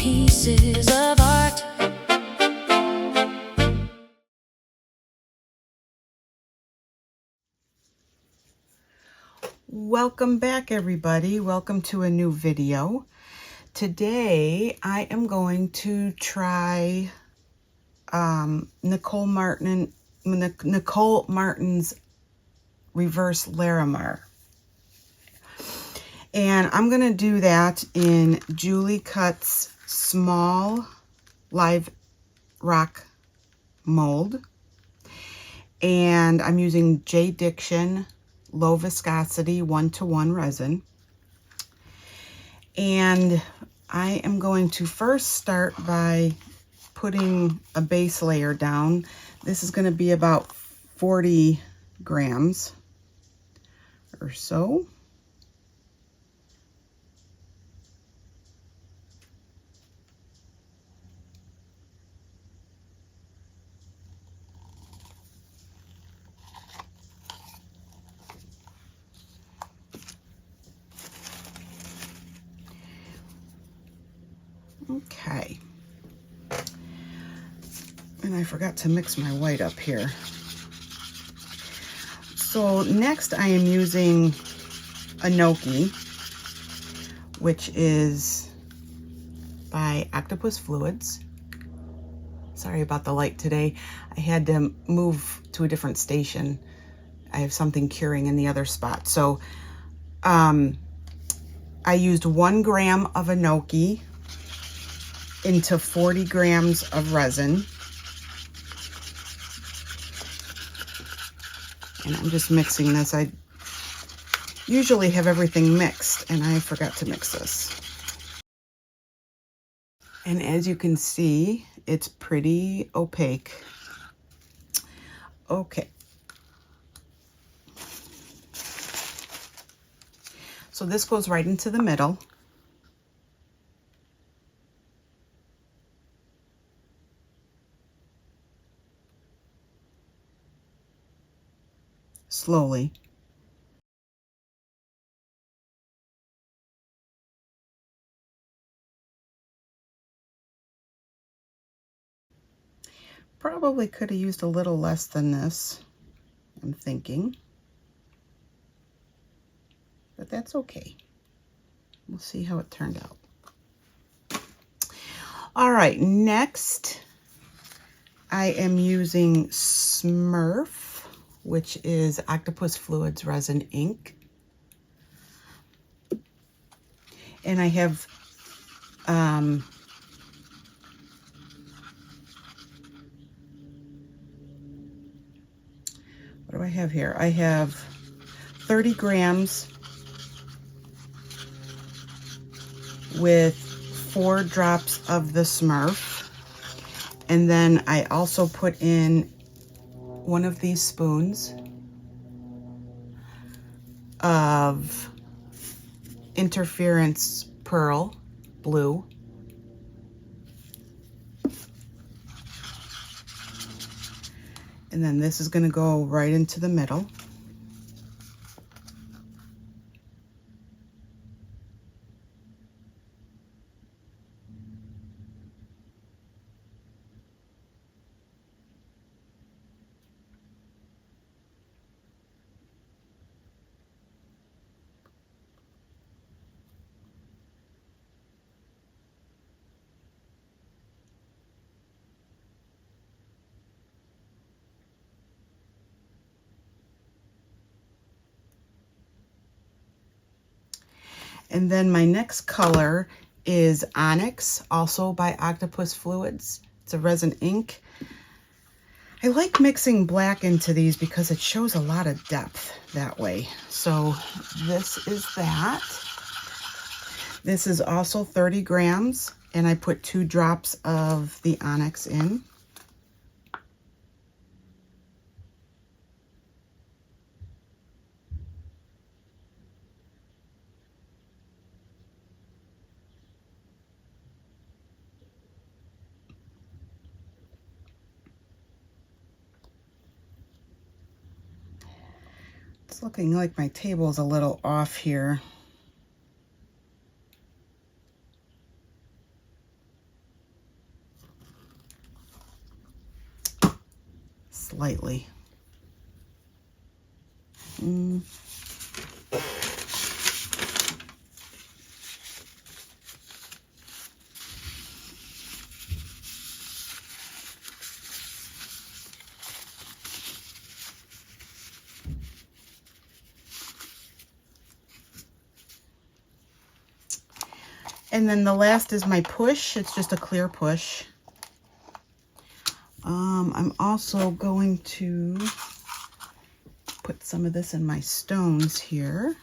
pieces of art. Welcome back, everybody. Welcome to a new video. Today I am going to try Nicole Martin's Reverse Larimar. And I'm going to do that in Julie Cut's small live rock mold. And I'm using J. Diction low viscosity 1:1 resin. And I am going to first start by putting a base layer down. This is going to be about 40 grams or so. Okay. And I forgot to mix my white up here. So next I am using Inoki, which is by Octopus Fluids. Sorry about the light today. I had to move to a different station. I have something curing in the other spot. So I used 1 gram of Inoki into 40 grams of resin. And I'm just mixing this. I usually have everything mixed, and I forgot to mix this. And as you can see, it's pretty opaque. Okay. So this goes right into the middle. Slowly. Probably could have used a little less than this, I'm thinking. But that's okay. We'll see how it turned out. All right, next I am using Smurf, which is Octopus Fluids Resin Ink. And I have what do I have here? I have 30 grams with 4 drops of the Smurf. And then I also put in one of these spoons of Interference Pearl Blue. And then this is going to go right into the middle. And then my next color is Onyx, also by Octopus Fluids. It's a resin ink. I like mixing black into these because it shows a lot of depth that way. So this is that. This is also 30 grams, and I put 2 drops of the Onyx in. It's looking like my table's a little off here. just lightly. And then the last is my push. It's just a clear push. I'm also going to put some of this in my stones here,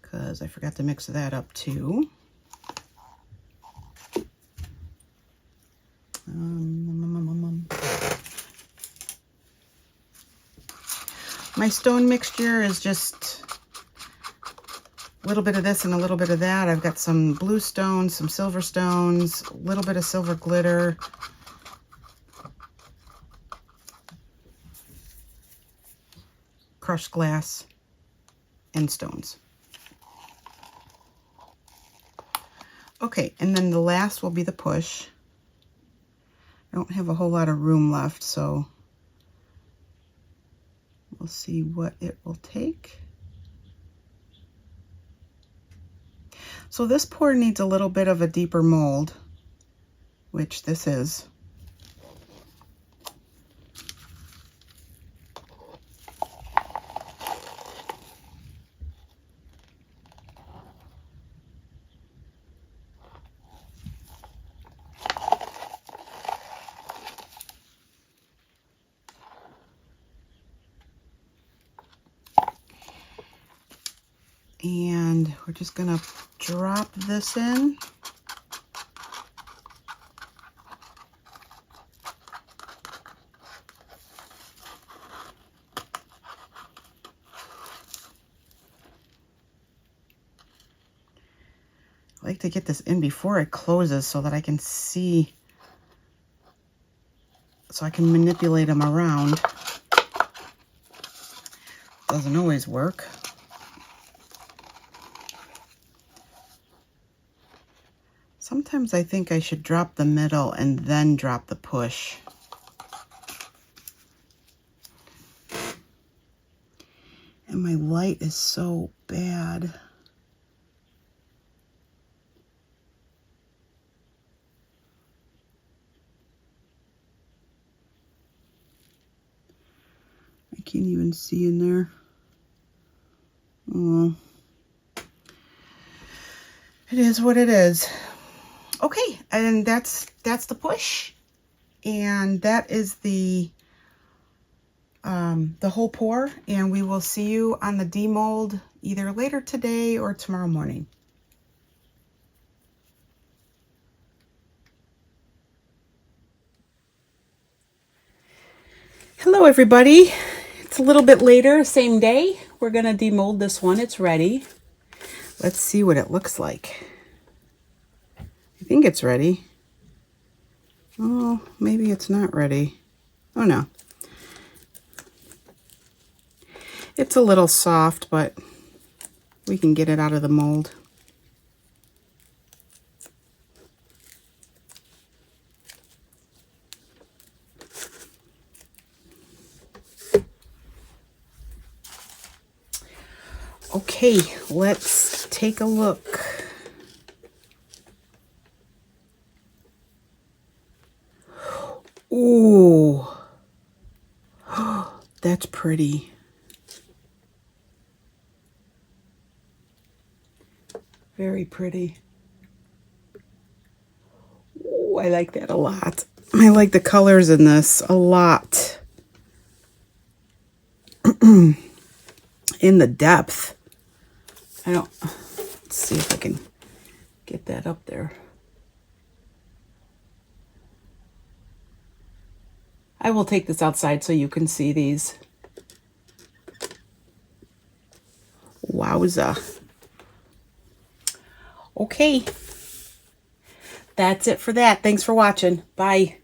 because I forgot to mix that up too. My stone mixture is just a little bit of this and a little bit of that. I've got some blue stones, some silver stones, a little bit of silver glitter, crushed glass, and stones. Okay, and then the last will be the push. I don't have a whole lot of room left, so we'll see what it will take. So this pour needs a little bit of a deeper mold, which this is. And we're just gonna drop this in. I like to get this in before it closes so that I can see, so I can manipulate them around. Doesn't always work. Sometimes I think I should drop the middle and then drop the push. And my light is so bad. I can't even see in there. Oh, it is what it is. Okay, and that's the push, and that is the whole pour, and we will see you on the demold either later today or tomorrow morning. Hello everybody. It's a little bit later, same day. We're gonna demold this one. It's ready. Let's see what it looks like. I think it's ready. Oh, maybe it's not ready. Oh no. It's a little soft, but we can get it out of the mold. Okay, let's take a look. Ooh, that's pretty. Very pretty. Ooh, I like that a lot. I like the colors in this a lot. In the depth. Let's see if I can get that up there. I will take this outside so you can see these. Wowza. Okay. That's it for that. Thanks for watching. Bye.